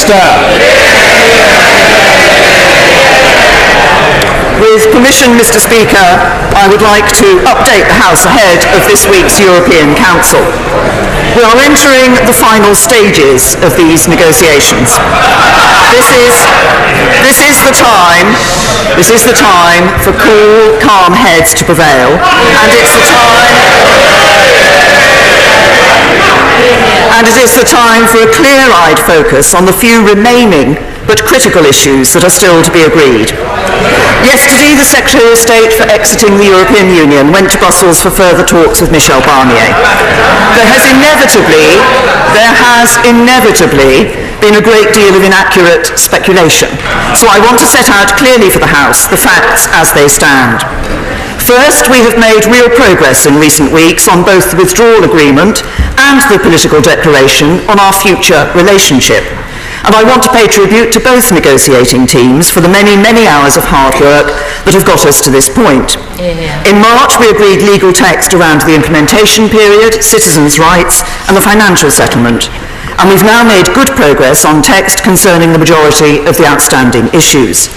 Minister. With permission, Mr. Speaker, I would like to update the House ahead of this week's European Council. We are entering the final stages of these negotiations. This is the time for cool, calm heads to prevail, and it is the time for a clear-eyed focus on the few remaining but critical issues that are still to be agreed. Yesterday, the Secretary of State for exiting the European Union went to Brussels for further talks with Michel Barnier. There has inevitably been a great deal of inaccurate speculation, so I want to set out clearly for the House the facts as they stand. First, we have made real progress in recent weeks on both the withdrawal agreement and the political declaration on our future relationship. And I want to pay tribute to both negotiating teams for the many, many hours of hard work that have got us to this point. In March, we agreed legal text around the implementation period, citizens' rights, and the financial settlement. And we've now made good progress on text concerning the majority of the outstanding issues.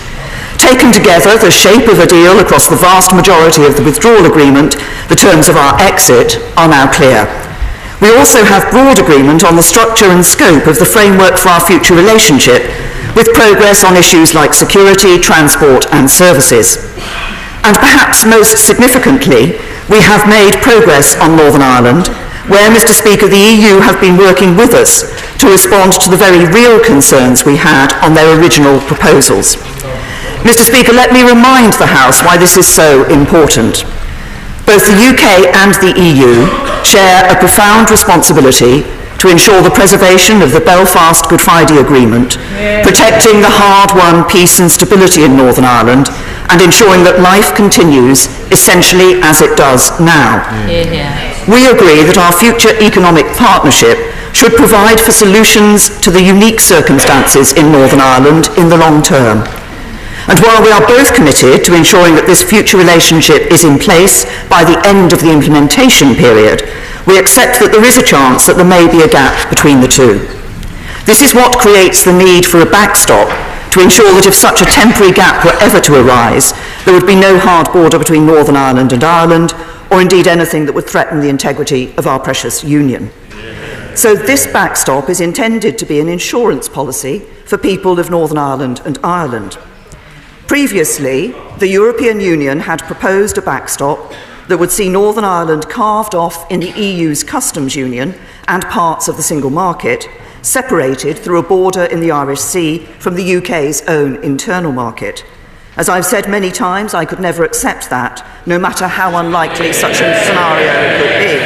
Taken together, the shape of a deal across the vast majority of the withdrawal agreement, the terms of our exit, are now clear. We also have broad agreement on the structure and scope of the framework for our future relationship, with progress on issues like security, transport and services. And perhaps most significantly, we have made progress on Northern Ireland, where, Mr. Speaker, the EU have been working with us to respond to the very real concerns we had on their original proposals. Mr. Speaker, let me remind the House why this is so important. Both the UK and the EU share a profound responsibility to ensure the preservation of the Belfast Good Friday Agreement, protecting the hard-won peace and stability in Northern Ireland, and ensuring that life continues essentially as it does now. We agree that our future economic partnership should provide for solutions to the unique circumstances in Northern Ireland in the long term. And while we are both committed to ensuring that this future relationship is in place by the end of the implementation period, we accept that there is a chance that there may be a gap between the two. This is what creates the need for a backstop to ensure that if such a temporary gap were ever to arise, there would be no hard border between Northern Ireland and Ireland, or indeed anything that would threaten the integrity of our precious union. So this backstop is intended to be an insurance policy for people of Northern Ireland and Ireland. Previously, the European Union had proposed a backstop that would see Northern Ireland carved off in the EU's customs union and parts of the single market, separated through a border in the Irish Sea from the UK's own internal market. As I've said many times, I could never accept that, no matter how unlikely such a scenario could be.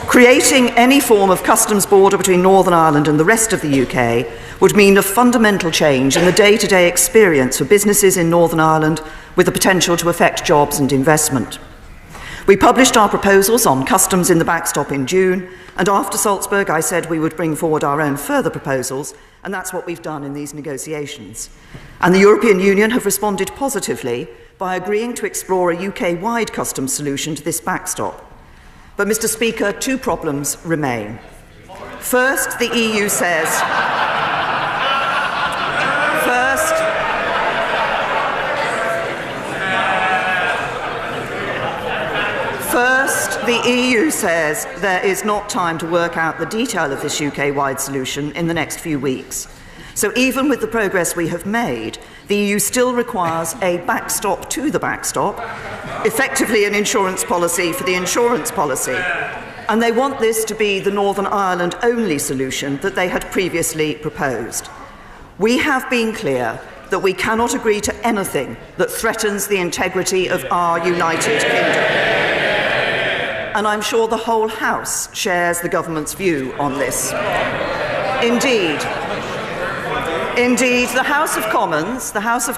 Creating any form of customs border between Northern Ireland and the rest of the UK would mean a fundamental change in the day-to-day experience for businesses in Northern Ireland, with the potential to affect jobs and investment. We published our proposals on customs in the backstop in June, and after Salzburg I said we would bring forward our own further proposals, and that's what we've done in these negotiations. And the European Union have responded positively by agreeing to explore a UK-wide customs solution to this backstop. But, Mr. Speaker, two problems remain. First, the EU says... First, the EU says there is not time to work out the detail of this UK-wide solution in the next few weeks. So even with the progress we have made, the EU still requires a backstop to the backstop, effectively an insurance policy for the insurance policy. And they want this to be the Northern Ireland-only solution that they had previously proposed. We have been clear that we cannot agree to anything that threatens the integrity of our United Kingdom. And I'm sure the whole House shares the government's view on this. Indeed, the House of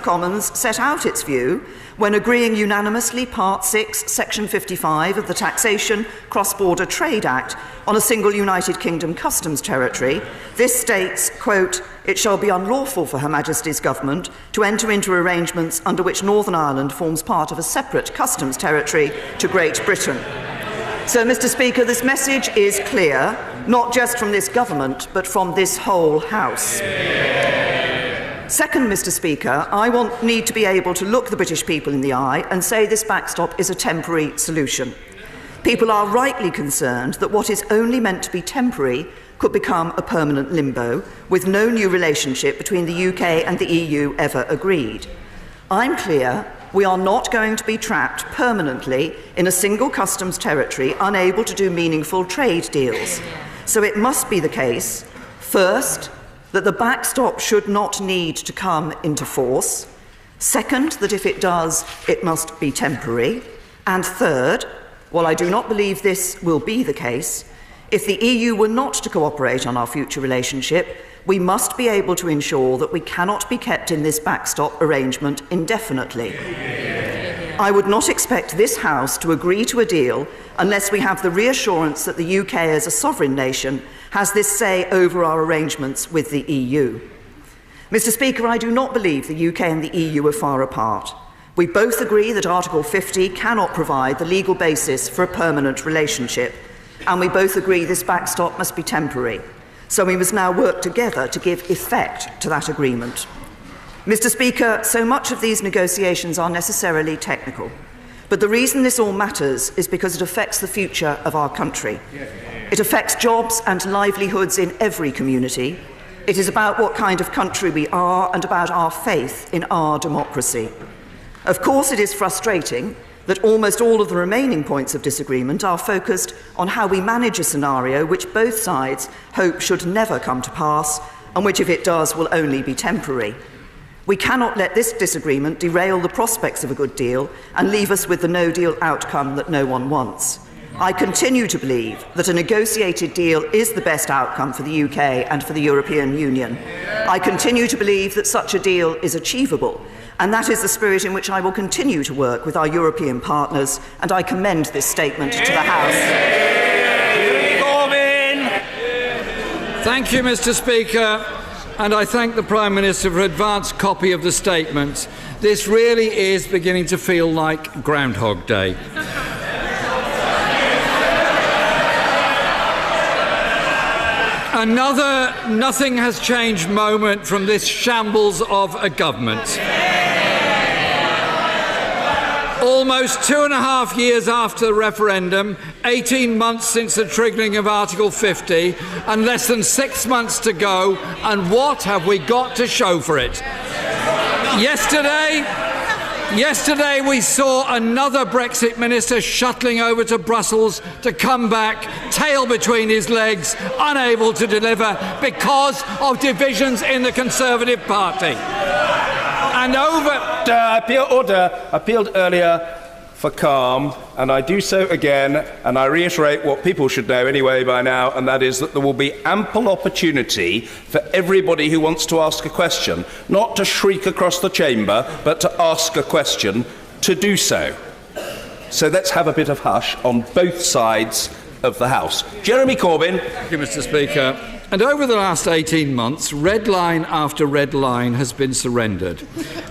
Commons set out its view when agreeing unanimously Part 6, Section 55 of the Taxation Cross-Border Trade Act on a single United Kingdom customs territory. This states, quote, "It shall be unlawful for Her Majesty's Government to enter into arrangements under which Northern Ireland forms part of a separate customs territory to Great Britain." So, Mr. Speaker, this message is clear, not just from this government, but from this whole House. Second, Mr. Speaker, I need to be able to look the British people in the eye and say this backstop is a temporary solution. People are rightly concerned that what is only meant to be temporary could become a permanent limbo, with no new relationship between the UK and the EU ever agreed. I'm clear we are not going to be trapped permanently in a single customs territory, unable to do meaningful trade deals. So it must be the case, first, that the backstop should not need to come into force. Second, that if it does, it must be temporary. And third, while I do not believe this will be the case, if the EU were not to cooperate on our future relationship, we must be able to ensure that we cannot be kept in this backstop arrangement indefinitely. I would not expect this House to agree to a deal unless we have the reassurance that the UK as a sovereign nation has this say over our arrangements with the EU. Mr. Speaker, I do not believe the UK and the EU are far apart. We both agree that Article 50 cannot provide the legal basis for a permanent relationship, and we both agree this backstop must be temporary. So we must now work together to give effect to that agreement. Mr. Speaker, so much of these negotiations are necessarily technical, but the reason this all matters is because it affects the future of our country. It affects jobs and livelihoods in every community. It is about what kind of country we are and about our faith in our democracy. Of course, it is frustrating that almost all of the remaining points of disagreement are focused on how we manage a scenario which both sides hope should never come to pass, and which, if it does, will only be temporary. We cannot let this disagreement derail the prospects of a good deal and leave us with the no-deal outcome that no one wants. I continue to believe that a negotiated deal is the best outcome for the UK and for the European Union. I continue to believe that such a deal is achievable, and that is the spirit in which I will continue to work with our European partners, and I commend this statement to the House. Thank you, Mr. Speaker, and I thank the Prime Minister for an advance copy of the statement. This really is beginning to feel like Groundhog Day. Another nothing has changed moment from this shambles of a government. Almost 2.5 years after the referendum, 18 months since the triggering of Article 50, and less than 6 months to go, and what have we got to show for it? Yesterday we saw another Brexit minister shuttling over to Brussels to come back, tail between his legs, unable to deliver because of divisions in the Conservative Party. And appealed earlier for calm, and I do so again, and I reiterate what people should know anyway by now, and that is that there will be ample opportunity for everybody who wants to ask a question, not to shriek across the chamber, but to ask a question, to do so. So let's have a bit of hush on both sides of the House. Jeremy Corbyn. Thank you, Mr. Speaker. And over the last 18 months, red line after red line has been surrendered.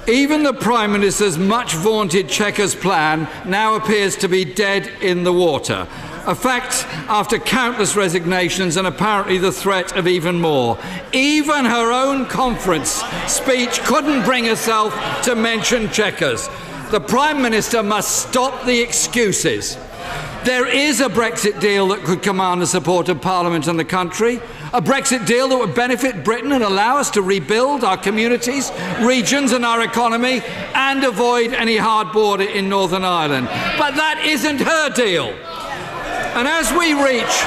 Even the Prime Minister's much vaunted Chequers plan now appears to be dead in the water. A fact after countless resignations and apparently the threat of even more. Even her own conference speech couldn't bring herself to mention Chequers. The Prime Minister must stop the excuses. There is a Brexit deal that could command the support of Parliament and the country, a Brexit deal that would benefit Britain and allow us to rebuild our communities, regions and our economy and avoid any hard border in Northern Ireland. But that isn't her deal. And as we reach...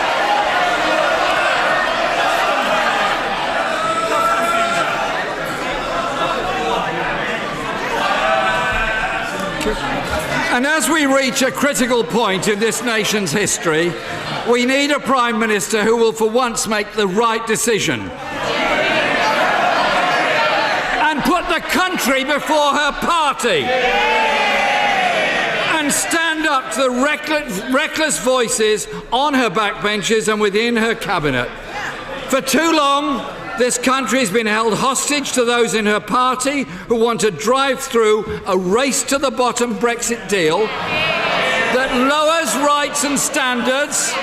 And as we reach a critical point in this nation's history, we need a Prime Minister who will for once make the right decision and put the country before her party and stand up to the reckless voices on her backbenches and within her cabinet. For too long, this country has been held hostage to those in her party who want to drive through a race-to-the-bottom Brexit deal that lowers rights and standards,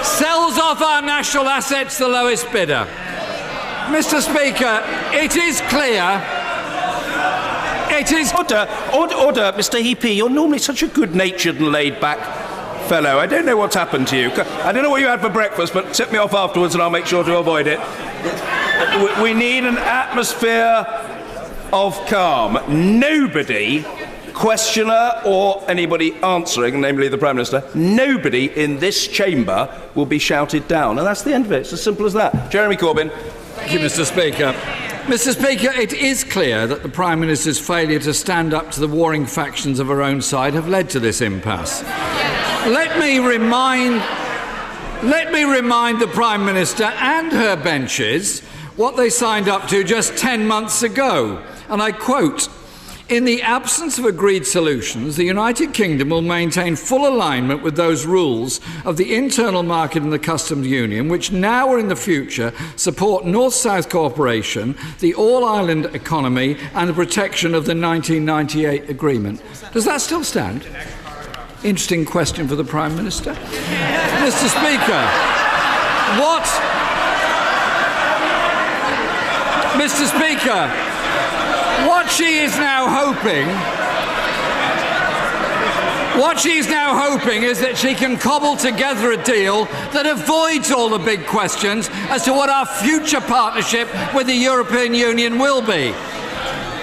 sells off our national assets to the lowest bidder. Mr. Speaker, it is clear. Order, Mr. Heapy. You're normally such a good-natured and laid-back fellow. I don't know what's happened to you. I don't know what you had for breakfast, but tip me off afterwards and I'll make sure to avoid it. We need an atmosphere of calm. Nobody, questioner or anybody answering, namely the Prime Minister, nobody in this chamber will be shouted down. And that's the end of it. It's as simple as that. Jeremy Corbyn. Thank you, Mr. Speaker. Mr. Speaker, it is clear that the Prime Minister's failure to stand up to the warring factions of her own side have led to this impasse. Let me remind the Prime Minister and her benches what they signed up to just 10 months ago. And I quote, "In the absence of agreed solutions, the United Kingdom will maintain full alignment with those rules of the internal market and the customs union, which now or in the future support North-South cooperation, the all-island economy and the protection of the 1998 agreement." Does that still stand? Interesting question for the Prime Minister. Mr. Speaker, Mr. Speaker, what she is now hoping is that she can cobble together a deal that avoids all the big questions as to what our future partnership with the European Union will be.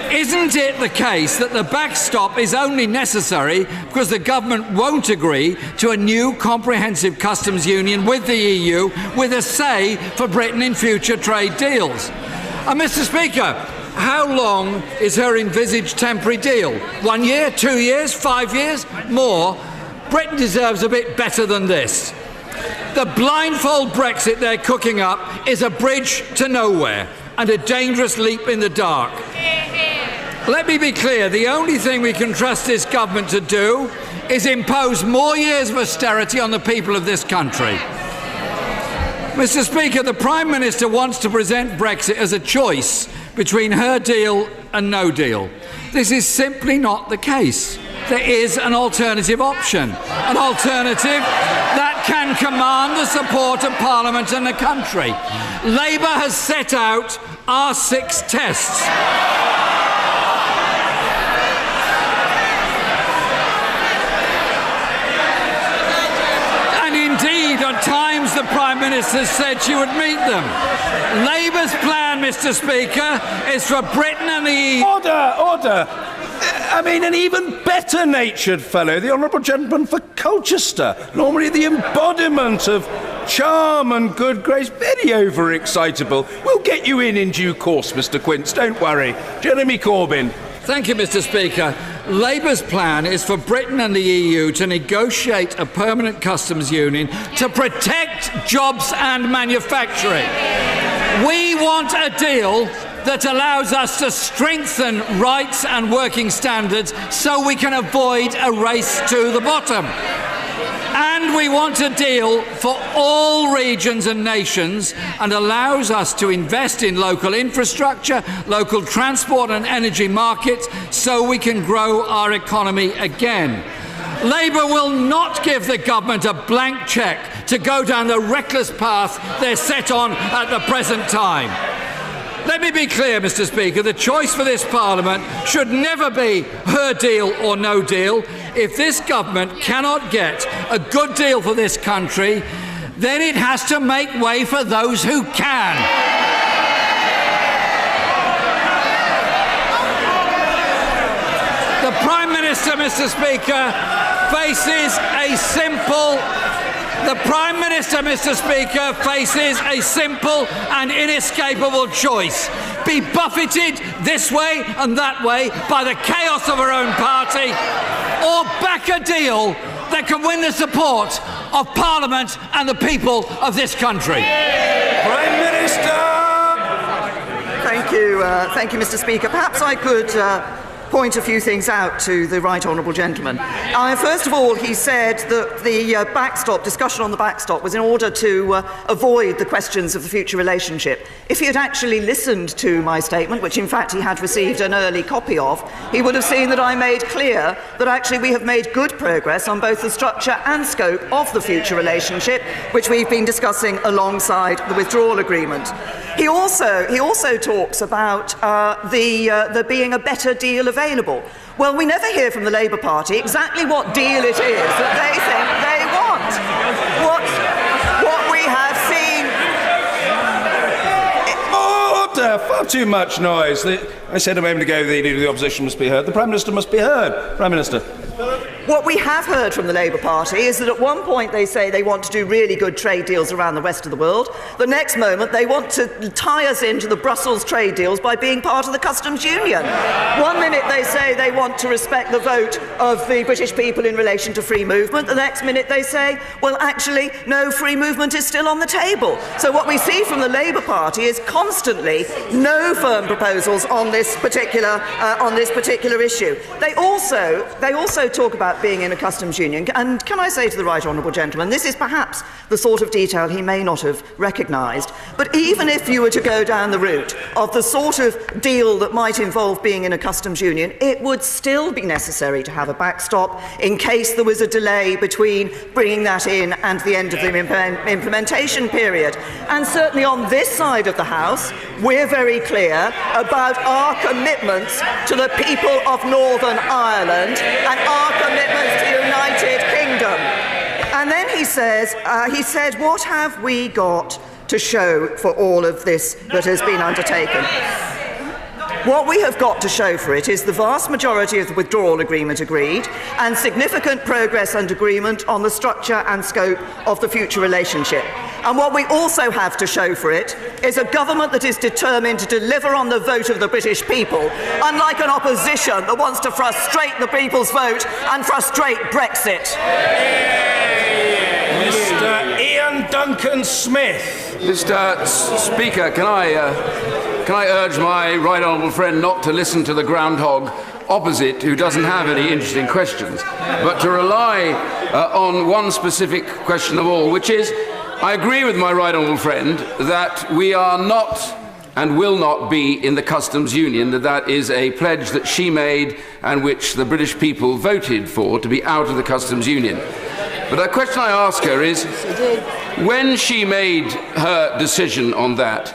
Isn't it the case that the backstop is only necessary because the government won't agree to a new comprehensive customs union with the EU with a say for Britain in future trade deals? And Mr. Speaker, how long is her envisaged temporary deal? 1 year, 2 years, 5 years? More? Britain deserves a bit better than this. The blindfold Brexit they're cooking up is a bridge to nowhere and a dangerous leap in the dark. Let me be clear, the only thing we can trust this government to do is impose more years of austerity on the people of this country. Mr. Speaker, the Prime Minister wants to present Brexit as a choice between her deal and no deal. This is simply not the case. There is an alternative option, an alternative that can command the support of Parliament and the country. Labour has set out our 6 tests. Indeed, at times the Prime Minister said she would meet them. Labour's plan, Mr. Speaker, is for Britain and the EU... Order! I mean, an even better-natured fellow, the Honourable Gentleman for Colchester, normally the embodiment of charm and good grace, very over-excitable. We'll get you in due course, Mr. Quince, don't worry. Jeremy Corbyn. Thank you, Mr. Speaker. Labour's plan is for Britain and the EU to negotiate a permanent customs union to protect jobs and manufacturing. We want a deal that allows us to strengthen rights and working standards so we can avoid a race to the bottom. And we want a deal for all regions and nations and allows us to invest in local infrastructure, local transport and energy markets so we can grow our economy again. Labour will not give the government a blank cheque to go down the reckless path they're set on at the present time. Let me be clear, Mr. Speaker, the choice for this Parliament should never be her deal or no deal. If this government cannot get a good deal for this country, then it has to make way for those who can. The Prime Minister, Mr. Speaker, faces a simple... The Prime Minister, Mr. Speaker, faces a simple and inescapable choice. Be buffeted this way and that way by the chaos of her own party, or back a deal that can win the support of Parliament and the people of this country. Prime Minister! Thank you, Mr. Speaker. Perhaps I could point a few things out to the right honourable gentleman. First of all, he said that the discussion on the backstop was in order to avoid the questions of the future relationship. If he had actually listened to my statement, which in fact he had received an early copy of, he would have seen that I made clear that actually we have made good progress on both the structure and scope of the future relationship, which we've been discussing alongside the withdrawal agreement. He also talks about there being a better deal available. Well, we never hear from the Labour Party exactly what deal it is that they think they want. What we have seen... Order! Far too much noise. I said a moment ago the Leader of the Opposition must be heard. The Prime Minister must be heard. Prime Minister. What we have heard from the Labour Party is that at one point they say they want to do really good trade deals around the rest of the world. The next moment they want to tie us into the Brussels trade deals by being part of the customs union. One minute they say they want to respect the vote of the British people in relation to free movement. The next minute they say, well, actually, no, free movement is still on the table. So what we see from the Labour Party is constantly no firm proposals on this particular issue. They also talk about being in a customs union, and can I say to the right honourable gentleman, this is perhaps the sort of detail he may not have recognised, but even if you were to go down the route of the sort of deal that might involve being in a customs union, it would still be necessary to have a backstop in case there was a delay between bringing that in and the end of the implementation period. And certainly on this side of the House, we're very clear about our commitments to the people of Northern Ireland and our commitments to the United Kingdom. And then he said, what have we got to show for all of this that has been undertaken? What we have got to show for it is the vast majority of the withdrawal agreement agreed and significant progress and agreement on the structure and scope of the future relationship. And what we also have to show for it is a government that is determined to deliver on the vote of the British people, unlike an opposition that wants to frustrate the people's vote and frustrate Brexit. Mr. Ian Duncan Smith. Mr. Speaker, can I urge my right honourable friend not to listen to the groundhog opposite who doesn't have any interesting questions, but to rely on one specific question of all, which is, I agree with my right honourable friend that we are not and will not be in the customs union, that is a pledge that she made and which the British people voted for, to be out of the customs union. But the question I ask her is, when she made her decision on that,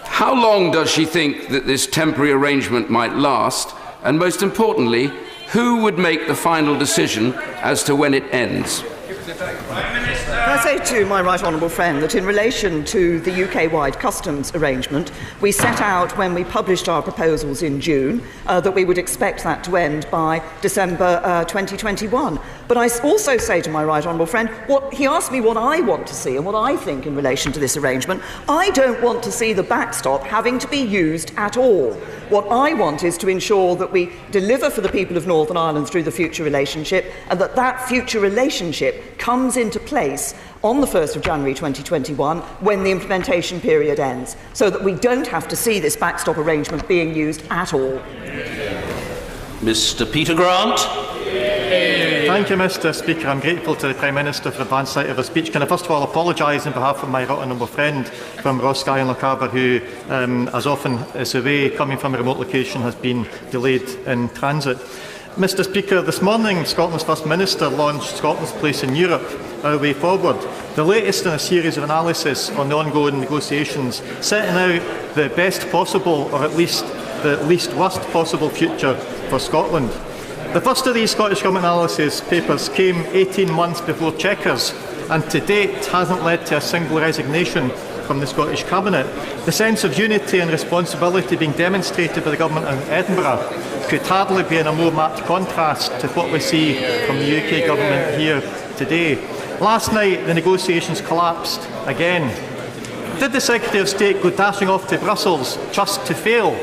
how long does she think that this temporary arrangement might last? And most importantly, who would make the final decision as to when it ends? Can I say to my right honourable friend that in relation to the UK-wide customs arrangement, we set out when we published our proposals in June that we would expect that to end by December 2021. But I also say to my right honourable friend, he asked me what I want to see and what I think in relation to this arrangement. I don't want to see the backstop having to be used at all. What I want is to ensure that we deliver for the people of Northern Ireland through the future relationship, and that future relationship comes into place on the 1st of January 2021 when the implementation period ends, so that we don't have to see this backstop arrangement being used at all. Mr. Peter Grant. Thank you, Mr. Speaker. I'm grateful to the Prime Minister for the advance sight of her speech. Can I first of all apologise on behalf of my right honourable friend from Rossguy and Lochaber, who, as often is the way, coming from a remote location, has been delayed in transit. Mr. Speaker, this morning Scotland's First Minister launched Scotland's Place in Europe, Our Way Forward, the latest in a series of analysis on the ongoing negotiations, setting out the best possible, or at least the least worst possible future for Scotland. The first of these Scottish Government analysis papers came 18 months before Chequers, and to date hasn't led to a single resignation from the Scottish Cabinet. The sense of unity and responsibility being demonstrated by the Government in Edinburgh could hardly be in a more marked contrast to what we see from the UK Government here today. Last night, the negotiations collapsed again. Did the Secretary of State go dashing off to Brussels just to fail?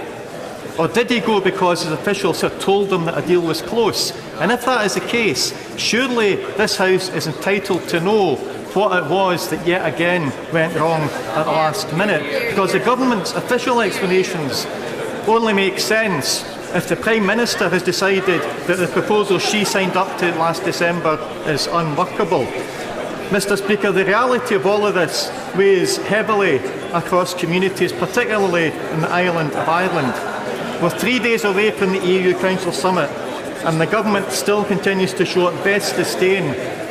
Or did he go because his officials had told him that a deal was close? And if that is the case, surely this House is entitled to know what it was that yet again went wrong at the last minute, because the Government's official explanations only make sense if the Prime Minister has decided that the proposal she signed up to last December is unworkable. Mr. Speaker, the reality of all of this weighs heavily across communities, particularly in the island of Ireland. We're 3 days away from the EU Council Summit, and the Government still continues to show at best disdain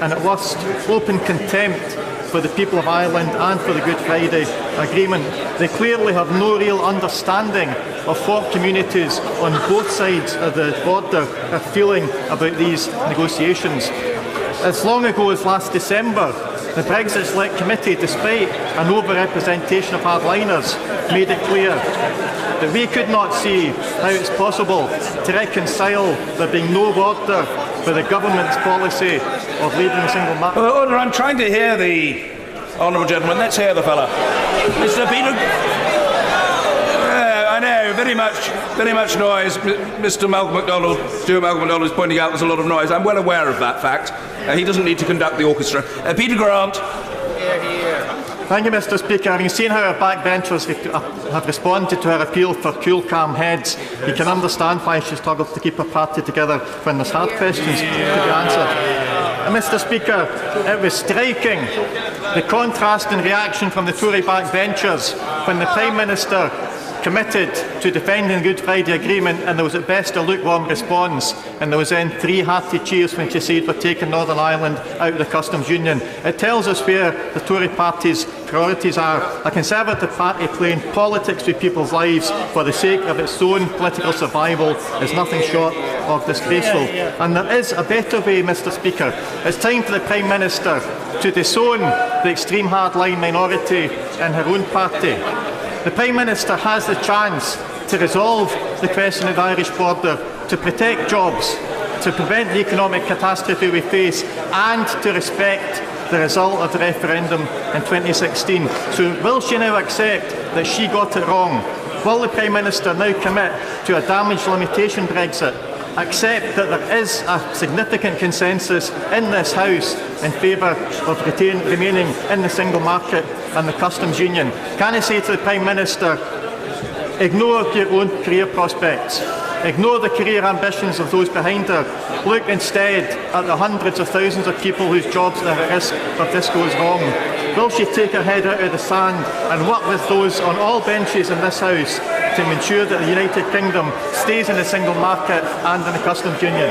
and at worst open contempt for the people of Ireland and for the Good Friday Agreement. They clearly have no real understanding of what communities on both sides of the border are feeling about these negotiations. As long ago as last December, the Brexit Select Committee, despite an over-representation of hardliners, made it clear that we could not see how it's possible to reconcile there being no border with the government's policy of leaving the single market. Order, I'm trying to hear the honourable gentleman. Let's hear the fella. Mr. Peter... I know, very much noise. Mr. Malcolm MacDonald, Stuart Malcolm MacDonald is pointing out there's a lot of noise. I'm well aware of that fact. He doesn't need to conduct the orchestra. Peter Grant. Thank you, Mr. Speaker. Having seen how our backbenchers have responded to her appeal for cool, calm heads, you can understand why she struggles to keep her party together when there's hard questions to be answered. And Mr. Speaker, it was striking, the contrast in reaction from the Tory backbenchers when the Prime Minister committed to defending the Good Friday Agreement, and there was at best a lukewarm response, and there was then 3 hearty cheers when she said we're taking Northern Ireland out of the customs union. It tells us where the Tory party's priorities are. A Conservative party playing politics with people's lives for the sake of its own political survival is nothing short of disgraceful. And there is a better way, Mr. Speaker. It's time for the Prime Minister to disown the extreme hardline minority in her own party. The Prime Minister has the chance to resolve the question of the Irish border, to protect jobs, to prevent the economic catastrophe we face, and to respect the result of the referendum in 2016. So will she now accept that she got it wrong? Will the Prime Minister now commit to a damage limitation Brexit? Accept that there is a significant consensus in this House in favour of remaining in the single market and the customs union? Can I say to the Prime Minister, ignore your own career prospects, ignore the career ambitions of those behind her, look instead at the hundreds of thousands of people whose jobs are at risk if this goes wrong? Will she take her head out of the sand and work with those on all benches in this House to ensure that the United Kingdom stays in the single market and in the customs union?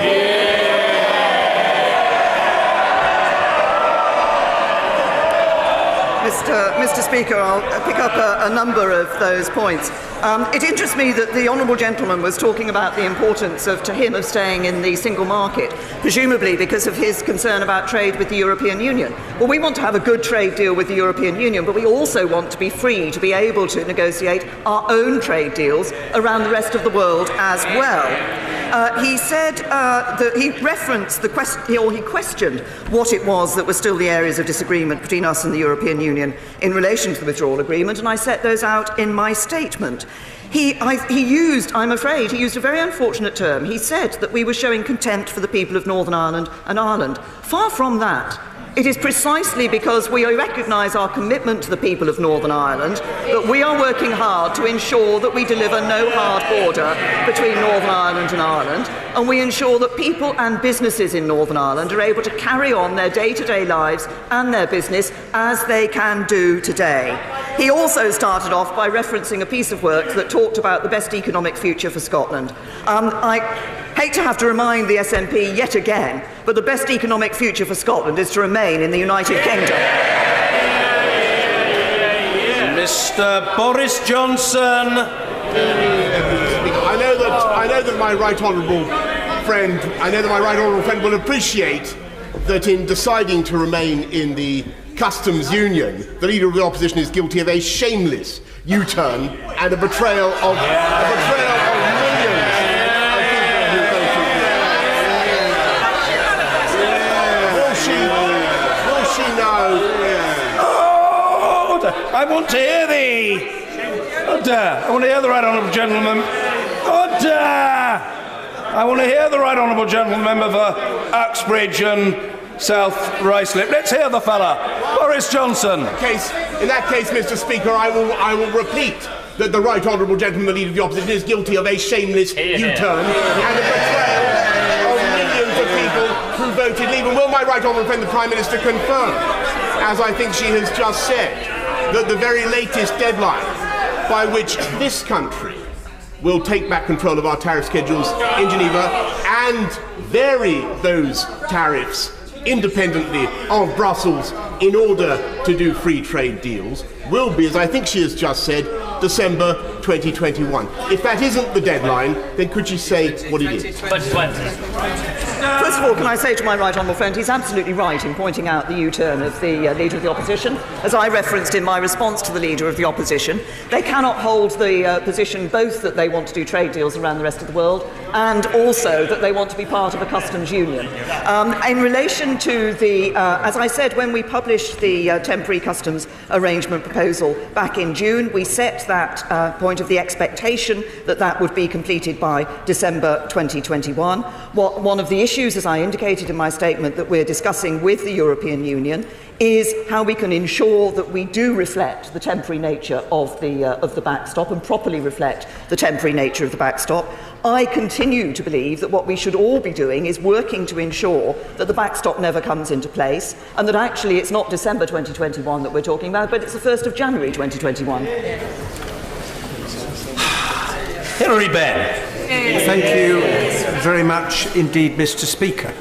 Mr. Speaker, I'll pick up a number of those points. It interests me that the honourable gentleman was talking about the importance to him of staying in the single market, presumably because of his concern about trade with the European Union. Well, we want to have a good trade deal with the European Union, but we also want to be free to be able to negotiate our own trade deals around the rest of the world as well. He said that he referenced the question, or he questioned what it was that were still the areas of disagreement between us and the European Union in relation to the withdrawal agreement, and I set those out in my statement. He used a very unfortunate term. He said that we were showing contempt for the people of Northern Ireland and Ireland. Far from that. It is precisely because we recognise our commitment to the people of Northern Ireland that we are working hard to ensure that we deliver no hard border between Northern Ireland and Ireland, and we ensure that people and businesses in Northern Ireland are able to carry on their day-to-day lives and their business as they can do today. He also started off by referencing a piece of work that talked about the best economic future for Scotland. I hate to have to remind the SNP yet again, but the best economic future for Scotland is to remain in the United Kingdom. Mr. Boris Johnson. I know that my right honourable friend will appreciate that in deciding to remain in the customs union, the Leader of the Opposition is guilty of a shameless U-turn and a betrayal of millions. Will she know? I want to hear I want to hear the right honourable gentleman. I want to hear the right honourable gentleman, member for Uxbridge and South Ruislip. Let's hear the fella, Boris Johnson. In that case, Mr. Speaker, I will repeat that the Right Honourable Gentleman, the Leader of the Opposition, is guilty of a shameless U-turn and a betrayal of millions of people who voted Leave. And will my Right Honourable friend, the Prime Minister, confirm, as I think she has just said, that the very latest deadline by which this country will take back control of our tariff schedules in Geneva and vary those tariffs independently of Brussels in order to do free trade deals will be, as I think she has just said, December 2021. If that isn't the deadline, then could you say what it is? First of all, can I say to my right honourable friend, he's absolutely right in pointing out the U-turn of the Leader of the Opposition. As I referenced in my response to the Leader of the Opposition, they cannot hold the position both that they want to do trade deals around the rest of the world and also that they want to be part of a customs union. In relation to the, as I said, when we published the temporary customs arrangement proposal back in June, we set that point of the expectation that that would be completed by December 2021. One of the issues, as I indicated in my statement, that we're discussing with the European Union is how we can ensure that we do reflect the temporary nature of the backstop and properly reflect the temporary nature of the backstop. I continue to believe that what we should all be doing is working to ensure that the backstop never comes into place and that actually it's not December 2021 that we're talking about, but it's the 1st of January 2021. Hilary Benn. Thank you very much indeed, Mr. Speaker.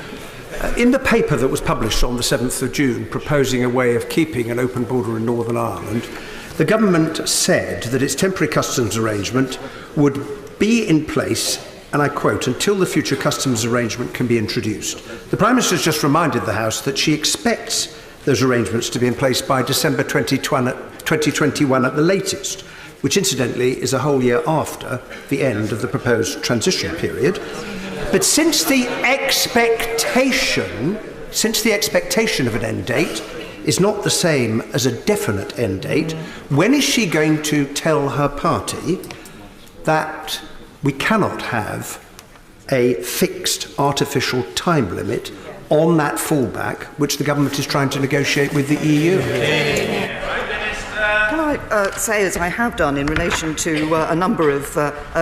In the paper that was published on the 7th of June proposing a way of keeping an open border in Northern Ireland, the government said that its temporary customs arrangement would be in place, and I quote, until the future customs arrangement can be introduced. The Prime Minister has just reminded the House that she expects those arrangements to be in place by December 2021 at the latest, which incidentally is a whole year after the end of the proposed transition period. But since the expectation of an end date is not the same as a definite end date, when is she going to tell her party that we cannot have a fixed artificial time limit on that fallback which the government is trying to negotiate with the EU? Can I say, as I have done in relation to a number of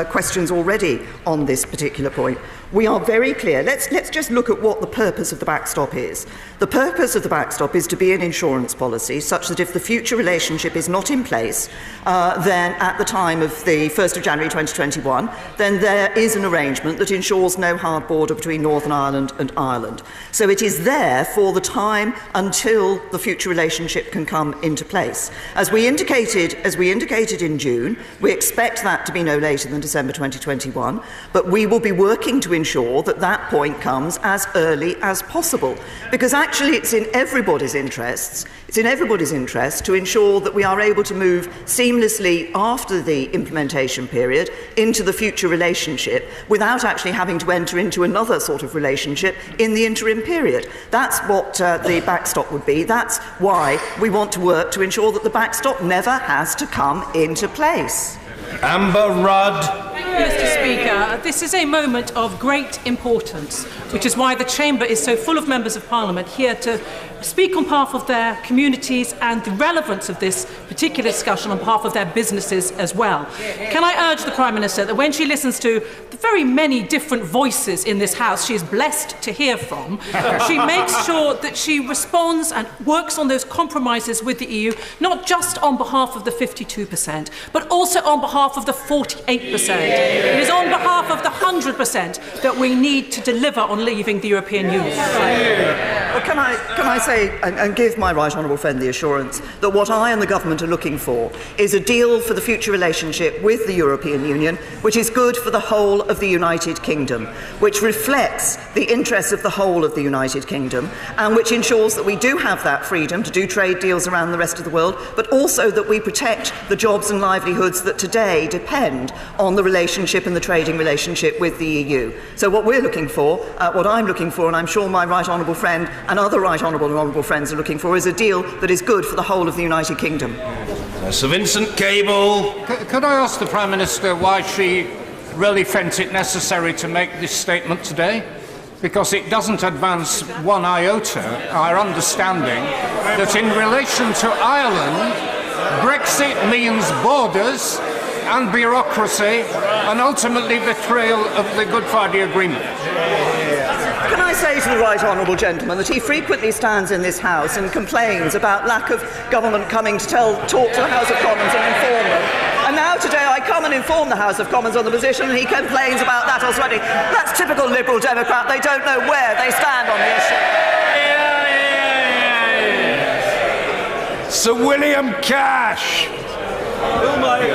questions already on this particular point, we are very clear. Let's just look at what the purpose of the backstop is. The purpose of the backstop is to be an insurance policy such that if the future relationship is not in place, then at the time of the 1st of January 2021, then there is an arrangement that ensures no hard border between Northern Ireland and Ireland. So it is there for the time until the future relationship can come into place. As we indicated in June, we expect that to be no later than December 2021, but we will be working to ensure that that point comes as early as possible, because actually it's in everybody's interests. It's in everybody's interest to ensure that we are able to move seamlessly after the implementation period into the future relationship without actually having to enter into another sort of relationship in the interim period. That's what the backstop would be. That's why we want to work to ensure that the backstop never has to come into place. Amber Rudd. Mr. Speaker, this is a moment of great importance, which is why the Chamber is so full of members of Parliament here to speak on behalf of their communities and the relevance of this particular discussion on behalf of their businesses as well. Can I urge the Prime Minister that when she listens to the very many different voices in this House she is blessed to hear from, she makes sure that she responds and works on those compromises with the EU, not just on behalf of the 52%, but also on behalf of the 48%. It is on behalf of the 100% that we need to deliver on leaving the European Union. Well, can I say and give my right honourable friend the assurance that what I and the government are looking for is a deal for the future relationship with the European Union which is good for the whole of the United Kingdom, which reflects the interests of the whole of the United Kingdom, and which ensures that we do have that freedom to do trade deals around the rest of the world, but also that we protect the jobs and livelihoods that today depend on the relationship and the trading relationship with the EU. So what we're looking for, what I'm looking for, and I'm sure my right honourable friend and other right honourable and honourable friends are looking for, is a deal that is good for the whole of the United Kingdom. Sir Vincent Cable. Could I ask the Prime Minister why she really felt it necessary to make this statement today? Because it doesn't advance one iota our understanding that in relation to Ireland, Brexit means borders and bureaucracy, and ultimately betrayal of the Good Friday Agreement. Can I say to the right honourable gentleman that he frequently stands in this House and complains about lack of government coming to talk to the House of Commons and inform them. And now today I come and inform the House of Commons on the position and he complains about that already. That's typical Liberal Democrat. They don't know where they stand on the issue. Sir William Cash.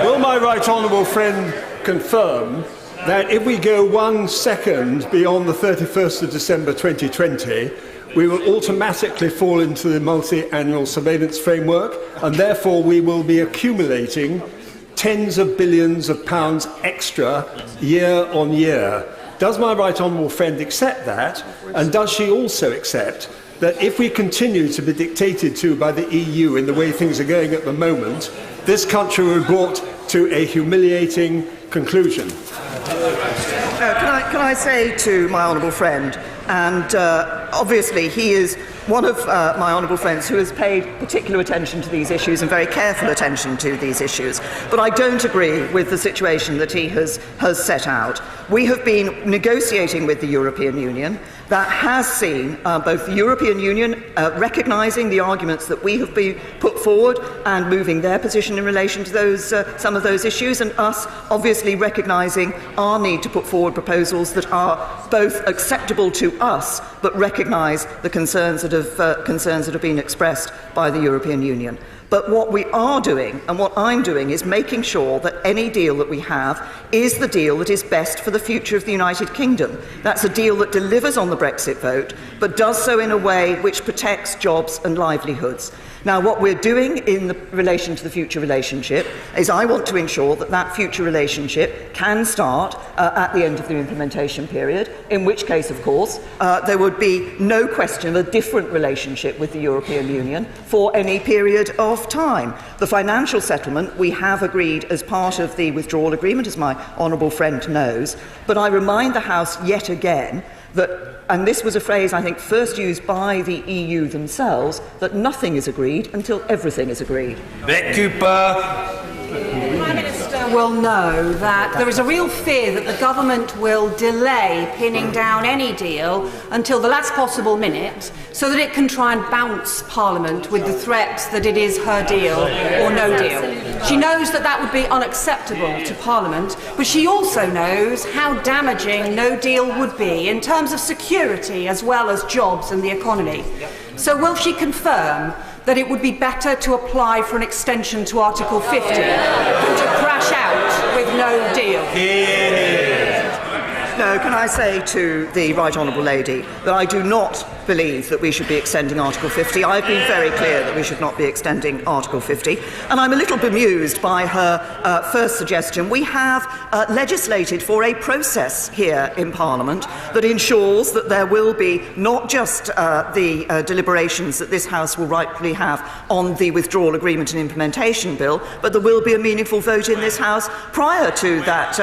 Will my right honourable friend confirm that if we go 1 second beyond the 31st of December 2020, we will automatically fall into the multi-annual surveillance framework, and therefore we will be accumulating tens of billions of pounds extra year on year? Does my right honourable friend accept that? And does she also accept that if we continue to be dictated to by the EU in the way things are going at the moment, this country will be brought to a humiliating conclusion? Can I say to my honourable friend, and obviously he is one of my honourable friends who has paid particular attention to these issues and very careful attention to these issues, but I don't agree with the situation that he has set out. We have been negotiating with the European Union. That has seen both the European Union recognising the arguments that we have been put forward and moving their position in relation to those, some of those issues, and us obviously recognising our need to put forward proposals that are both acceptable to us but recognise the concerns that have been expressed by the European Union. But what we are doing, and what I'm doing, is making sure that any deal that we have is the deal that is best for the future of the United Kingdom. That's a deal that delivers on the Brexit vote, but does so in a way which protects jobs and livelihoods. Now, what we're doing in relation to the future relationship is I want to ensure that that future relationship can start at the end of the implementation period, in which case, of course, there would be no question of a different relationship with the European Union for any period of time. The financial settlement we have agreed as part of the withdrawal agreement, as my honourable friend knows, but I remind the House yet again that, and this was a phrase I think first used by the EU themselves, that nothing is agreed until everything is agreed. Vic Cooper. The Prime Minister will know that there is a real fear that the government will delay pinning down any deal until the last possible minute so that it can try and bounce Parliament with the threat that it is her deal or no deal. She knows that that would be unacceptable to Parliament, but she also knows how damaging no deal would be in terms of security as well as jobs and the economy. So will she confirm that it would be better to apply for an extension to Article 50 than to crash out with no deal? No, can I say to the right honourable lady that I do not believe that we should be extending Article 50. I've been very clear that we should not be extending Article 50, and I'm a little bemused by her first suggestion. We have legislated for a process here in Parliament that ensures that there will be not just the deliberations that this House will rightfully have on the withdrawal agreement and implementation bill, but there will be a meaningful vote in this House prior to that.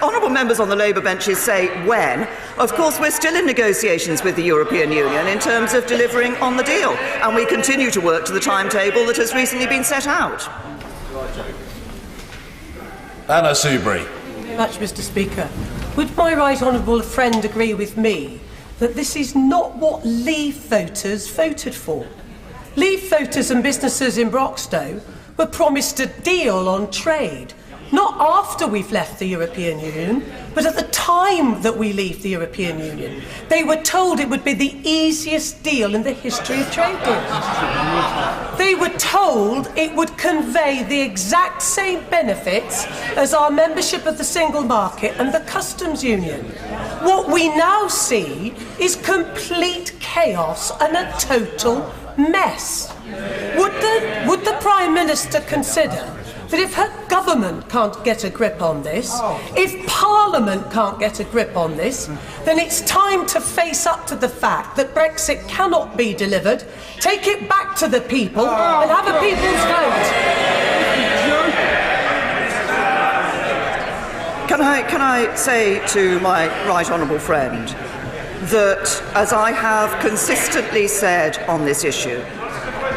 Honourable members on the Labour benches say when. Of course, we're still in negotiations with the European Union in terms of delivering on the deal, and we continue to work to the timetable that has recently been set out. Anna Soubry. Thank you very much, Mr. Speaker. Would my right honourable friend agree with me that this is not what Leave voters voted for? Leave voters and businesses in Broxtowe were promised a deal on trade, not after we've left the European Union, but at the time that we leave the European Union. They were told it would be the easiest deal in the history of trade deals. They were told it would convey the exact same benefits as our membership of the single market and the customs union. What we now see is complete chaos and a total mess. Would the Prime Minister consider that if her government can't get a grip on this, if Parliament can't get a grip on this, then it's time to face up to the fact that Brexit cannot be delivered, take it back to the people and have a people's vote? Can I say to my right honourable friend that, as I have consistently said on this issue,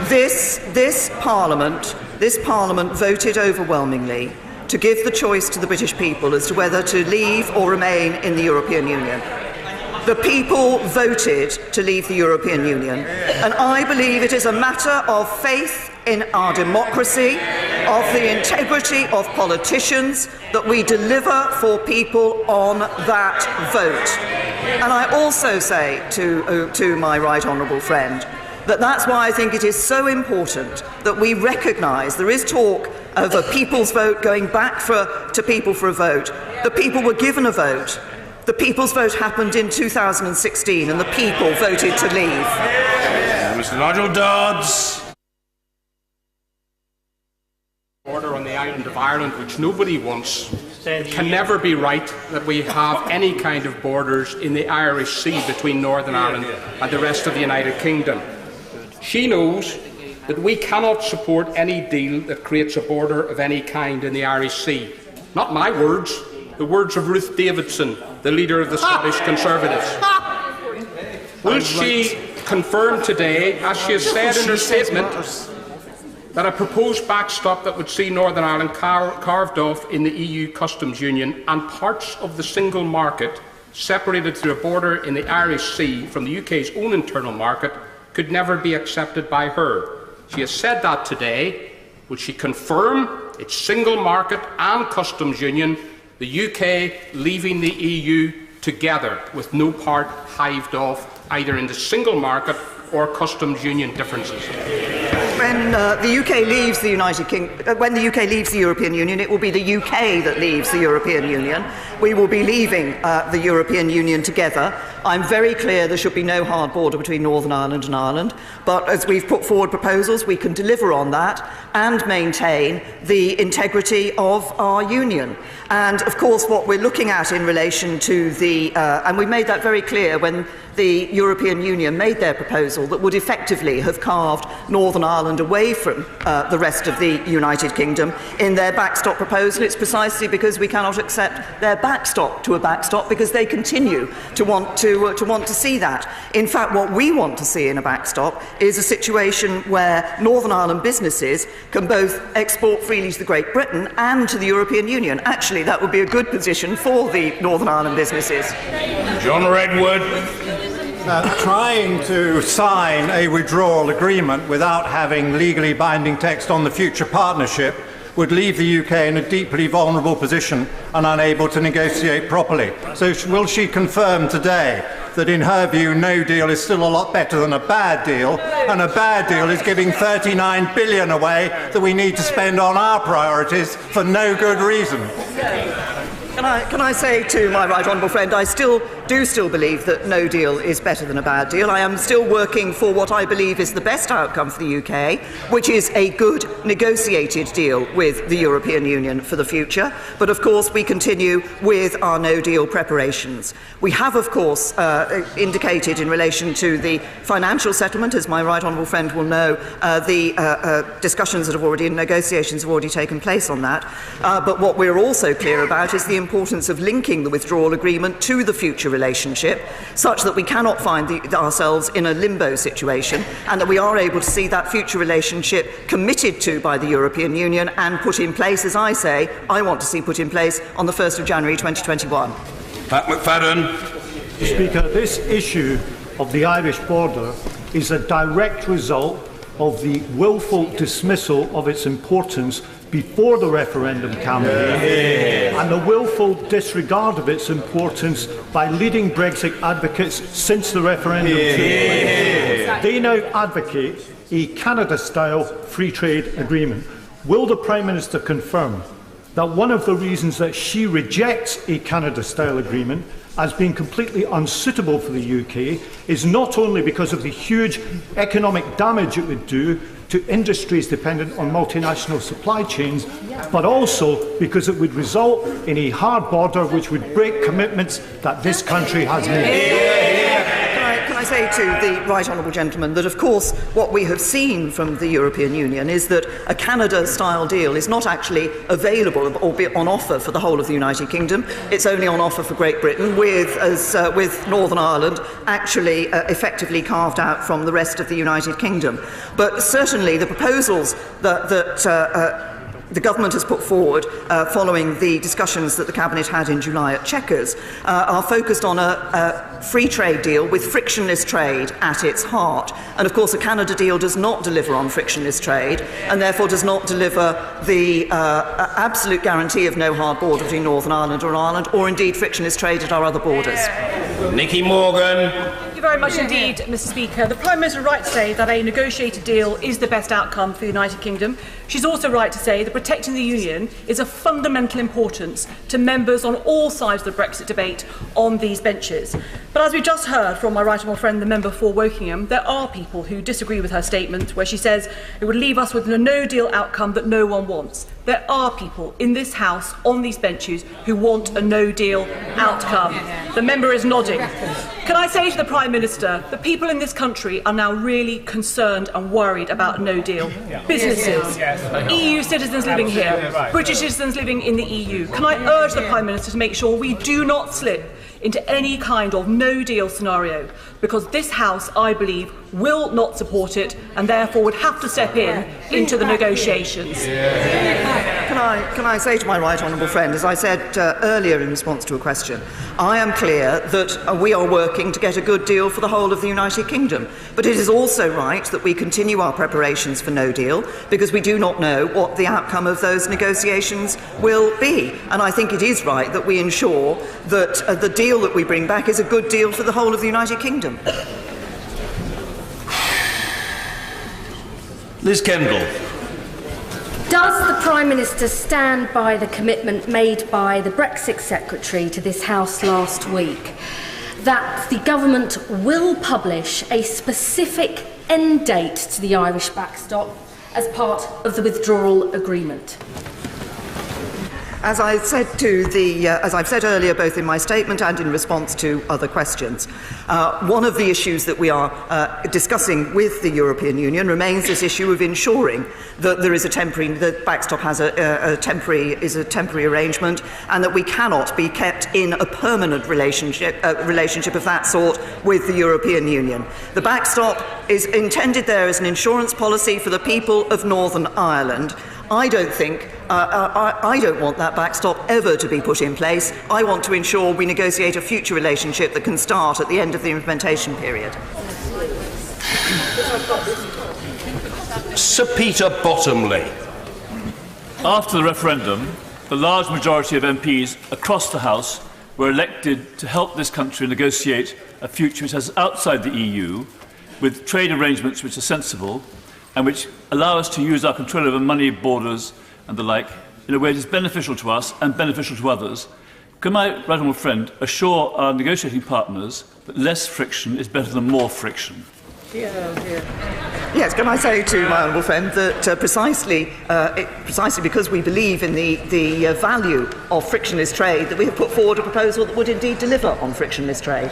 this Parliament voted overwhelmingly to give the choice to the British people as to whether to leave or remain in the European Union. The people voted to leave the European Union, and I believe it is a matter of faith in our democracy, of the integrity of politicians, that we deliver for people on that vote. And I also say to my right honourable friend that that's why I think it is so important that we recognise there is talk of a people's vote going back to people for a vote. The people were given a vote. The people's vote happened in 2016 and the people voted to leave. Mr. Nigel Dodds. Border on the island of Ireland, which nobody wants. It can never be right that we have any kind of borders in the Irish Sea between Northern Ireland and the rest of the United Kingdom. She knows that we cannot support any deal that creates a border of any kind in the Irish Sea. Not my words, the words of Ruth Davidson, the leader of the Scottish Conservatives. Will she confirm today, as she has said in her statement, that a proposed backstop that would see Northern Ireland carved off in the EU customs union and parts of the single market separated through a border in the Irish Sea from the UK's own internal market could never be accepted by her? She has said that today. Will she confirm its single market and customs union, the UK leaving the EU together with no part hived off either in the single market or customs union differences? When the UK leaves the when the UK leaves the European Union, it will be the UK that leaves the European Union. We will be leaving the European Union together. I'm very clear there should be no hard border between Northern Ireland and Ireland, but as we've put forward proposals, we can deliver on that and maintain the integrity of our union. And of course, what we're looking at in relation to the, and we made that very clear when the European Union made their proposal that would effectively have carved Northern Ireland away from the rest of the United Kingdom in their backstop proposal. It's precisely because we cannot accept their backstop to a backstop because they continue to want to see that. In fact, what we want to see in a backstop is a situation where Northern Ireland businesses can both export freely to Great Britain and to the European Union. Actually, that would be a good position for the Northern Ireland businesses. John Redwood. Trying to sign a withdrawal agreement without having legally binding text on the future partnership would leave the UK in a deeply vulnerable position and unable to negotiate properly. So will she confirm today that in her view no deal is still a lot better than a bad deal, and a bad deal is giving 39 billion away that we need to spend on our priorities for no good reason? Can I say to my right honourable friend, I still believe that no deal is better than a bad deal. I am still working for what I believe is the best outcome for the UK, which is a good negotiated deal with the European Union for the future. But of course we continue with our no deal preparations. We have of course indicated in relation to the financial settlement, as my right honourable friend will know, the discussions that have already, negotiations have already taken place on that. But what we're also clear about is the importance of linking the withdrawal agreement to the future relationship, such that we cannot find ourselves in a limbo situation, and that we are able to see that future relationship committed to by the European Union and put in place, as I say, I want to see put in place on the 1st of January 2021. Pat McFadden. Speaker, this issue of the Irish border is a direct result of the willful dismissal of its importance before the referendum campaign and the willful disregard of its importance by leading Brexit advocates since the referendum took place. They now advocate a Canada-style free trade agreement. Will the Prime Minister confirm that one of the reasons that she rejects a Canada-style agreement as being completely unsuitable for the UK is not only because of the huge economic damage it would do to industries dependent on multinational supply chains, but also because it would result in a hard border which would break commitments that this country has made? Can I say to the right honourable gentleman that, of course, what we have seen from the European Union is that a Canada-style deal is not actually available or be on offer for the whole of the United Kingdom. It's only on offer for Great Britain, with Northern Ireland actually effectively carved out from the rest of the United Kingdom. But certainly the proposals that the government has put forward following the discussions that the Cabinet had in July at Chequers are focused on a free trade deal with frictionless trade at its heart. And of course a Canada deal does not deliver on frictionless trade and therefore does not deliver the absolute guarantee of no hard border between Northern Ireland or Ireland, or indeed frictionless trade at our other borders. Nicky Morgan. Thank you very much indeed, Mr. Speaker. The Prime Minister is right to say that a negotiated deal is the best outcome for the United Kingdom. She's also right to say that protecting the Union is of fundamental importance to members on all sides of the Brexit debate on these benches. But as we just heard from my right honourable friend, the member for Wokingham, there are people who disagree with her statement where she says it would leave us with a no-deal outcome that no one wants. There are people in this House on these benches who want a no-deal outcome. The member is nodding. Can I say to the Prime Minister that people in this country are now really concerned and worried about a no-deal? Businesses, EU citizens living here, British citizens living in the EU. Can I urge the Prime Minister to make sure we do not slip into any kind of no-deal scenario, because this House, I believe, will not support it and therefore would have to step into the negotiations. Can I say to my right honourable friend, as I said earlier in response to a question, I am clear that we are working to get a good deal for the whole of the United Kingdom. But it is also right that we continue our preparations for no deal, because we do not know what the outcome of those negotiations will be. And I think it is right that we ensure that the deal that we bring back is a good deal for the whole of the United Kingdom. Liz Kendall. Does the Prime Minister stand by the commitment made by the Brexit Secretary to this House last week that the government will publish a specific end date to the Irish backstop as part of the withdrawal agreement? As I've said earlier, both in my statement and in response to other questions, one of the issues that we are discussing with the European Union remains this issue of ensuring that there is the backstop has a temporary arrangement, and that we cannot be kept in a permanent relationship of that sort with the European Union. The backstop is intended there as an insurance policy for the people of Northern Ireland. I don't want that backstop ever to be put in place. I want to ensure we negotiate a future relationship that can start at the end of the implementation period. Sir Peter Bottomley. After the referendum, the large majority of MPs across the House were elected to help this country negotiate a future which is outside the EU, with trade arrangements which are sensible and which allow us to use our control over money, borders and the like in a way that is beneficial to us and beneficial to others. Can my right honourable friend assure our negotiating partners that less friction is better than more friction? Yes, can I say to my honourable friend that precisely because we believe in the value of frictionless trade, that we have put forward a proposal that would indeed deliver on frictionless trade.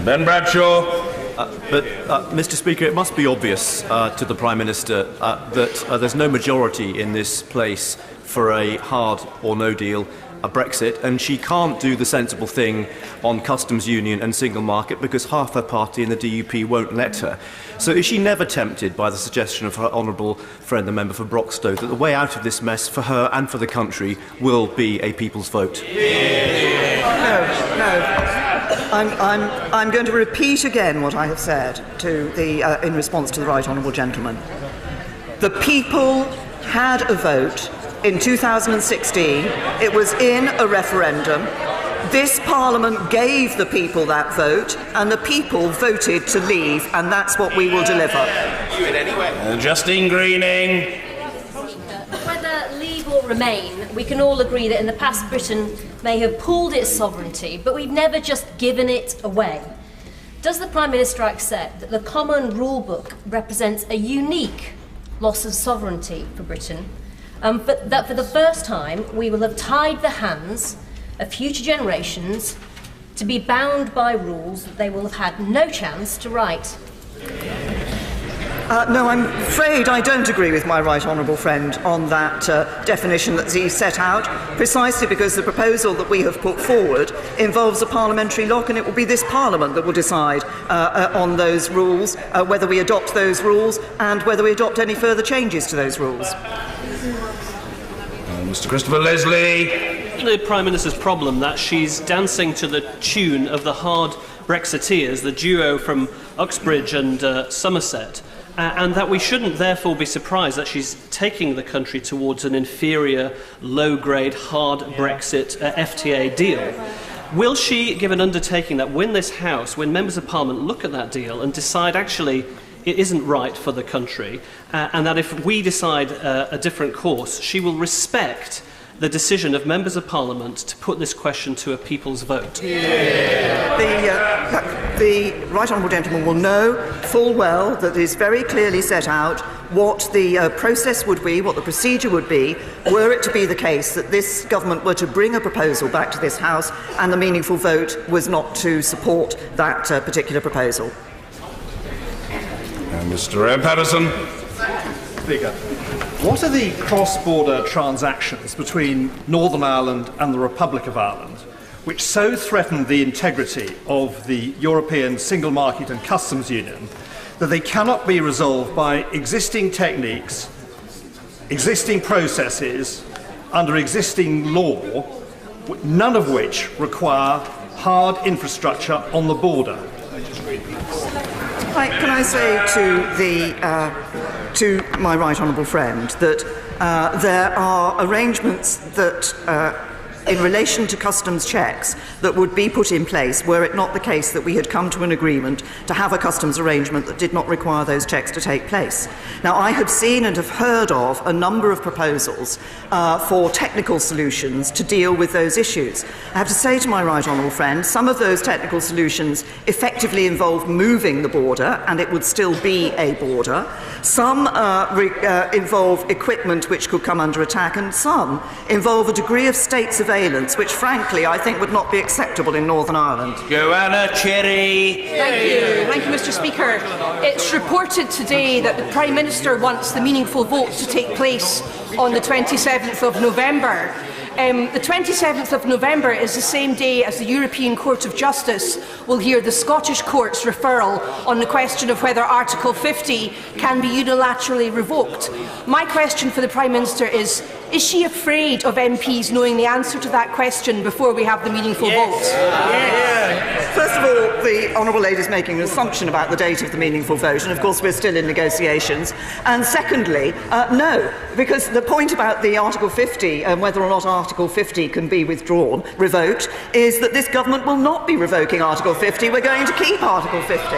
Ben Bradshaw. Mr. Speaker, it must be obvious to the Prime Minister that there's no majority in this place for a hard or no deal Brexit, and she can't do the sensible thing on customs union and single market because half her party in the DUP won't let her. So is she never tempted by the suggestion of her honourable friend, the member for Broxtowe, that the way out of this mess for her and for the country will be a people's vote? No. I'm going to repeat again what I have said in response to the right honourable gentleman. The people had a vote in 2016. It was in a referendum. This Parliament gave the people that vote, and the people voted to leave, and that's what we will deliver. Justine Greening. Whether leave or remain, we can all agree that in the past Britain may have pooled its sovereignty, but we've never just given it away. Does the Prime Minister accept that the Common Rule Book represents a unique loss of sovereignty for Britain, but that for the first time we will have tied the hands of future generations to be bound by rules that they will have had no chance to write? No, I'm afraid I don't agree with my right honourable friend on that definition that he set out, precisely because the proposal that we have put forward involves a parliamentary lock, and it will be this Parliament that will decide on those rules, whether we adopt those rules and whether we adopt any further changes to those rules. Mr. Christopher Leslie. The Prime Minister's problem that she's dancing to the tune of the hard Brexiteers, the duo from Uxbridge and Somerset, and that we shouldn't therefore be surprised that she's taking the country towards an inferior, low-grade, hard Brexit FTA deal. Will she give an undertaking that when this House, when members of Parliament look at that deal and decide actually it isn't right for the country, and that if we decide a different course, she will respect the decision of members of Parliament to put this question to a people's vote? The right honourable gentleman will know full well that it is very clearly set out what the process would be, what the procedure would be, were it to be the case that this government were to bring a proposal back to this House and the meaningful vote was not to support that particular proposal. Mr. Patterson. Speaker, what are the cross-border transactions between Northern Ireland and the Republic of Ireland which so threaten the integrity of the European single market and customs union that they cannot be resolved by existing techniques, existing processes, under existing law, none of which require hard infrastructure on the border? Can I say to my right honourable friend that there are arrangements that in relation to customs checks that would be put in place were it not the case that we had come to an agreement to have a customs arrangement that did not require those checks to take place. Now, I have seen and have heard of a number of proposals for technical solutions to deal with those issues. I have to say to my right honourable friend, some of those technical solutions effectively involve moving the border, and it would still be a border. Some involve equipment which could come under attack, and some involve a degree of state surveillance which, frankly, I think would not be acceptable in Northern Ireland. Joanna Cherry. Thank you, Mr. Speaker. It's reported today that the Prime Minister wants the meaningful vote to take place on the 27th of November. The 27th of November is the same day as the European Court of Justice will hear the Scottish Court's referral on the question of whether Article 50 can be unilaterally revoked. My question for the Prime Minister is she afraid of MPs knowing the answer to that question before we have the meaningful vote? First of all, the honourable lady is making an assumption about the date of the meaningful vote, and of course we're still in negotiations. And secondly, no, because the point about the Article 50 and whether or not Article 50 can be withdrawn, revoked, is that this government will not be revoking Article 50. We're going to keep Article 50.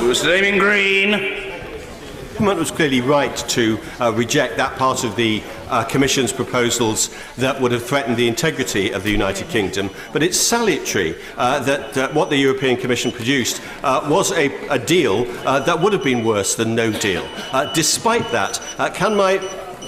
Mr. Damien Green. The government was clearly right to reject that part of the Commission's proposals that would have threatened the integrity of the United Kingdom, but it's salutary that what the European Commission produced was a deal that would have been worse than no deal. Despite that, can my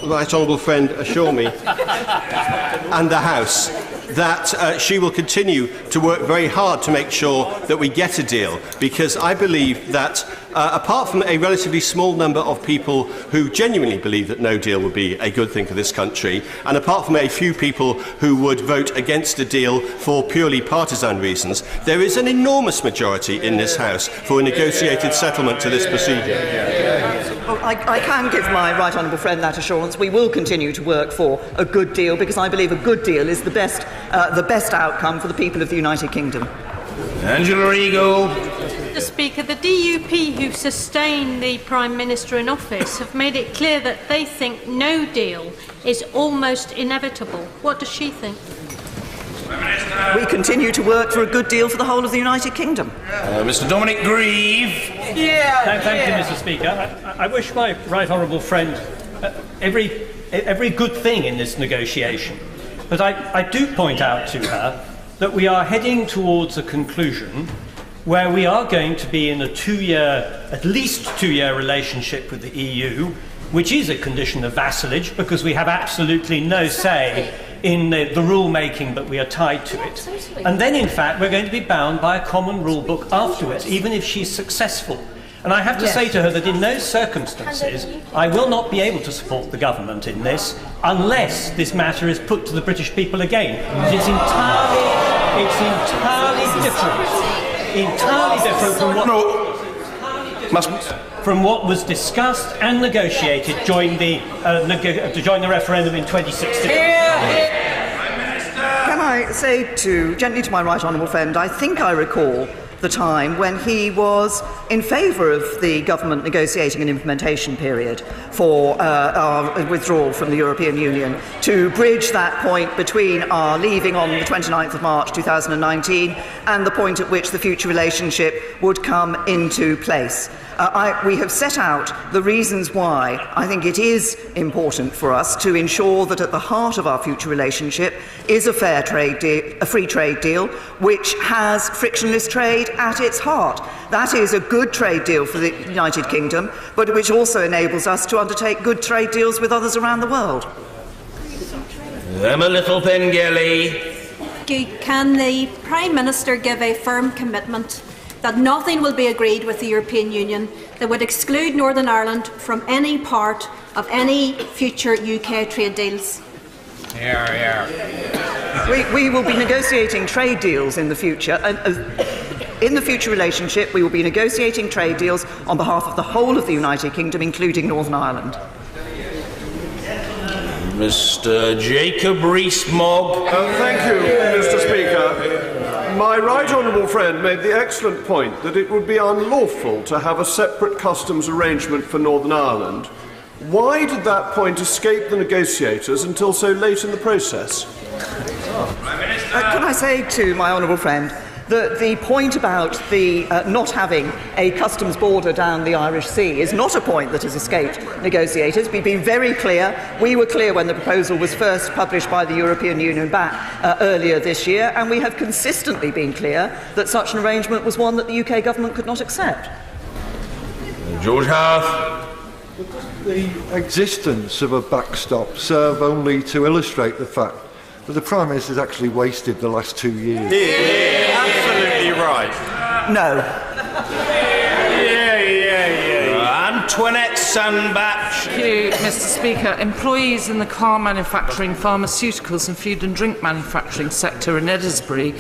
right honourable friend assure me and the House that she will continue to work very hard to make sure that we get a deal, because I believe that apart from a relatively small number of people who genuinely believe that no deal would be a good thing for this country, and apart from a few people who would vote against a deal for purely partisan reasons, there is an enormous majority in this House for a negotiated settlement to this procedure. I can give my right honourable friend that assurance. We will continue to work for a good deal, because I believe a good deal is the best outcome for the people of the United Kingdom. Angela Eagle. Mr. Speaker, the DUP who sustain the Prime Minister in office have made it clear that they think no deal is almost inevitable. What does she think? We continue to work for a good deal for the whole of the United Kingdom. Mr. Dominic Grieve. Thank you, Mr. Speaker. I wish my right honourable friend every good thing in this negotiation. But I do point out to her that we are heading towards a conclusion where we are going to be in a at least two-year relationship with the EU, which is a condition of vassalage because we have absolutely no say in the rule-making, but we are tied to it. And then, in fact, we're going to be bound by a common rule book afterwards, even if she's successful. And I have to say to her that in those circumstances, I will not be able to support the government in this unless this matter is put to the British people again. It's entirely different. Entirely different from what... from what was discussed and negotiated during the referendum in 2016. Can I say gently to my right honourable friend, I think I recall the time when he was in favour of the government negotiating an implementation period for our withdrawal from the European Union to bridge that point between our leaving on the 29th of March 2019 and the point at which the future relationship would come into place. We have set out the reasons why I think it is important for us to ensure that at the heart of our future relationship is a fair trade deal, a free trade deal, which has frictionless trade at its heart. That is a good trade deal for the United Kingdom, but which also enables us to undertake good trade deals with others around the world. I'm a little Pengelly. Can the Prime Minister give a firm commitment that nothing will be agreed with the European Union that would exclude Northern Ireland from any part of any future UK trade deals? We will be negotiating trade deals in the future. In the future relationship, we will be negotiating trade deals on behalf of the whole of the United Kingdom, including Northern Ireland. Mr. Jacob Rees-Mogg. Thank you, Mr. Speaker. My right honourable friend made the excellent point that it would be unlawful to have a separate customs arrangement for Northern Ireland. Why did that point escape the negotiators until so late in the process? Can I say to my honourable friend that the point about the not having a customs border down the Irish Sea is not a point that has escaped negotiators. We've been very clear. We were clear when the proposal was first published by the European Union back earlier this year, and we have consistently been clear that such an arrangement was one that the UK government could not accept. George Howarth. Does the existence of a backstop serve only to illustrate the fact that the Prime Minister has actually wasted the last 2 years? Absolutely right. No. Antoinette Sandbach. Thank you, Mr. Speaker. Employees in the car manufacturing, pharmaceuticals and food and drink manufacturing sector in Edinburgh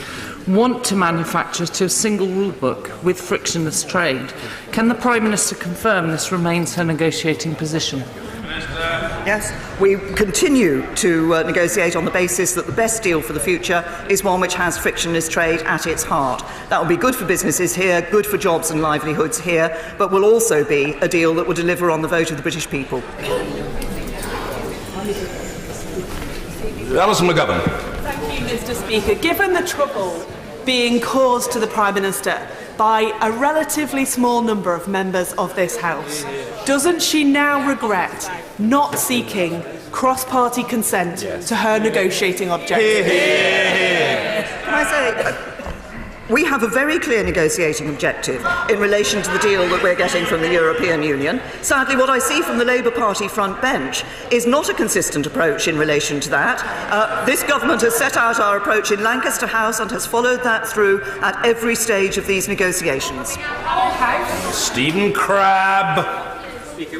want to manufacture to a single rule book with frictionless trade. Can the Prime Minister confirm this remains her negotiating position? Yes, we continue to negotiate on the basis that the best deal for the future is one which has frictionless trade at its heart. That will be good for businesses here, good for jobs and livelihoods here, but will also be a deal that will deliver on the vote of the British people. Alison McGovern. Thank you, Mr. Speaker. Given the trouble being caused to the Prime Minister by a relatively small number of members of this House, doesn't she now regret not seeking cross-party consent to her negotiating objective? Can I say, we have a very clear negotiating objective in relation to the deal that we're getting from the European Union. Sadly, what I see from the Labour Party front bench is not a consistent approach in relation to that. This government has set out our approach in Lancaster House and has followed that through at every stage of these negotiations. Stephen Crabb.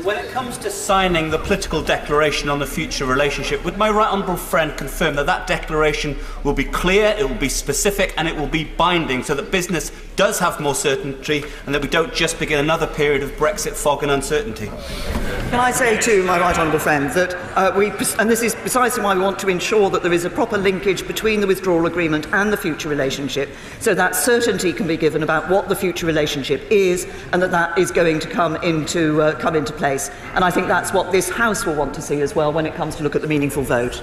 When it comes to signing the political declaration on the future relationship, would my right honourable friend confirm that that declaration will be clear, it will be specific and it will be binding so that business does have more certainty and that we don't just begin another period of Brexit fog and uncertainty? Can I say to my right honourable friend that and this is precisely why we want to ensure that there is a proper linkage between the withdrawal agreement and the future relationship, so that certainty can be given about what the future relationship is and that is going to come into place. And I think that's what this House will want to see as well when it comes to look at the meaningful vote.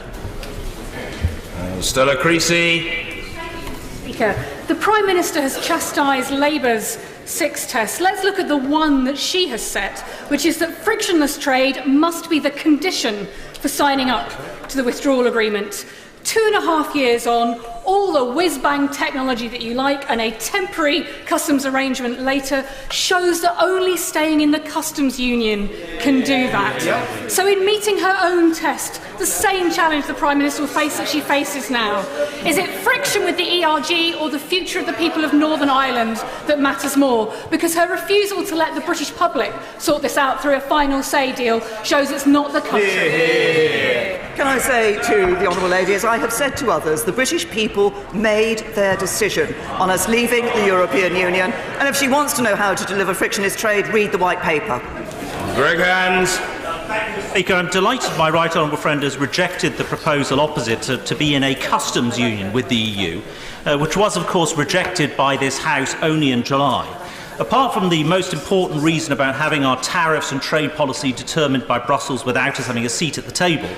Stella Creasy. Speaker, the Prime Minister has chastised Labour's 6 tests. Let's look at the one that she has set, which is that frictionless trade must be the condition for signing up to the withdrawal agreement. 2.5 years on, all the whiz-bang technology that you like and a temporary customs arrangement later shows that only staying in the customs union can do that. So in meeting her own test, the same challenge the Prime Minister will face that she faces now, is it friction with the ERG or the future of the people of Northern Ireland that matters more? Because her refusal to let the British public sort this out through a final say deal shows it's not the country. Can I say to the Honourable Lady, as I have said to others, the British people made their decision on us leaving the European Union, and if she wants to know how to deliver frictionless trade, read the White Paper. Greg Hands. Speaker, I'm delighted my right honourable friend has rejected the proposal opposite to be in a customs union with the EU, which was, of course, rejected by this House only in July. Apart from the most important reason about having our tariffs and trade policy determined by Brussels without us having a seat at the table,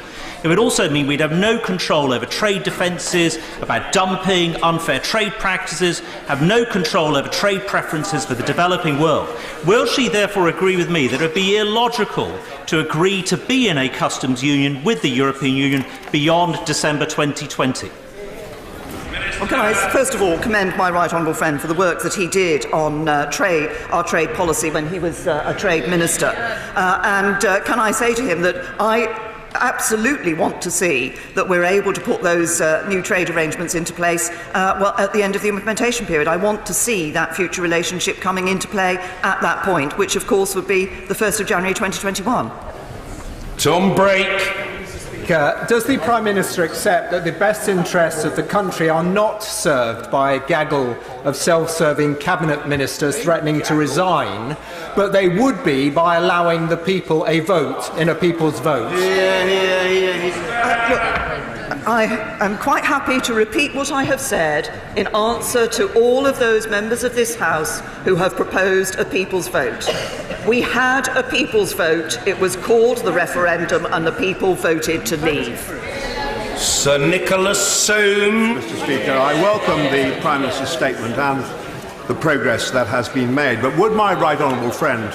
it would also mean we'd have no control over trade defences, about dumping, unfair trade practices, have no control over trade preferences for the developing world. Will she therefore agree with me that it would be illogical to agree to be in a customs union with the European Union beyond December 2020? Well, can I first of all commend my right honourable friend for the work that he did on our trade policy when he was a trade minister. And can I say to him that I absolutely want to see that we're able to put those new trade arrangements into place at the end of the implementation period. I want to see that future relationship coming into play at that point, which of course would be the 1st of January 2021. Tom Brake. Does the Prime Minister accept that the best interests of the country are not served by a gaggle of self-serving cabinet ministers threatening to resign, but they would be by allowing the people a vote in a people's vote? Look, I am quite happy to repeat what I have said in answer to all of those members of this House who have proposed a people's vote. We had a people's vote, it was called the referendum, and the people voted to leave. Sir Nicholas Soame. Mr. Speaker, I welcome the Prime Minister's statement and the progress that has been made, but would my right honourable friend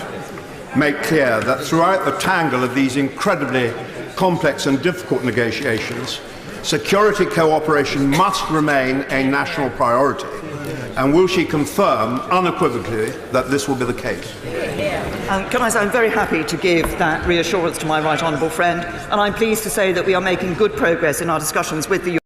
make clear that throughout the tangle of these incredibly complex and difficult negotiations, security cooperation must remain a national priority? And will she confirm unequivocally that this will be the case? Can I say I'm very happy to give that reassurance to my right honourable friend, and I'm pleased to say that we are making good progress in our discussions with the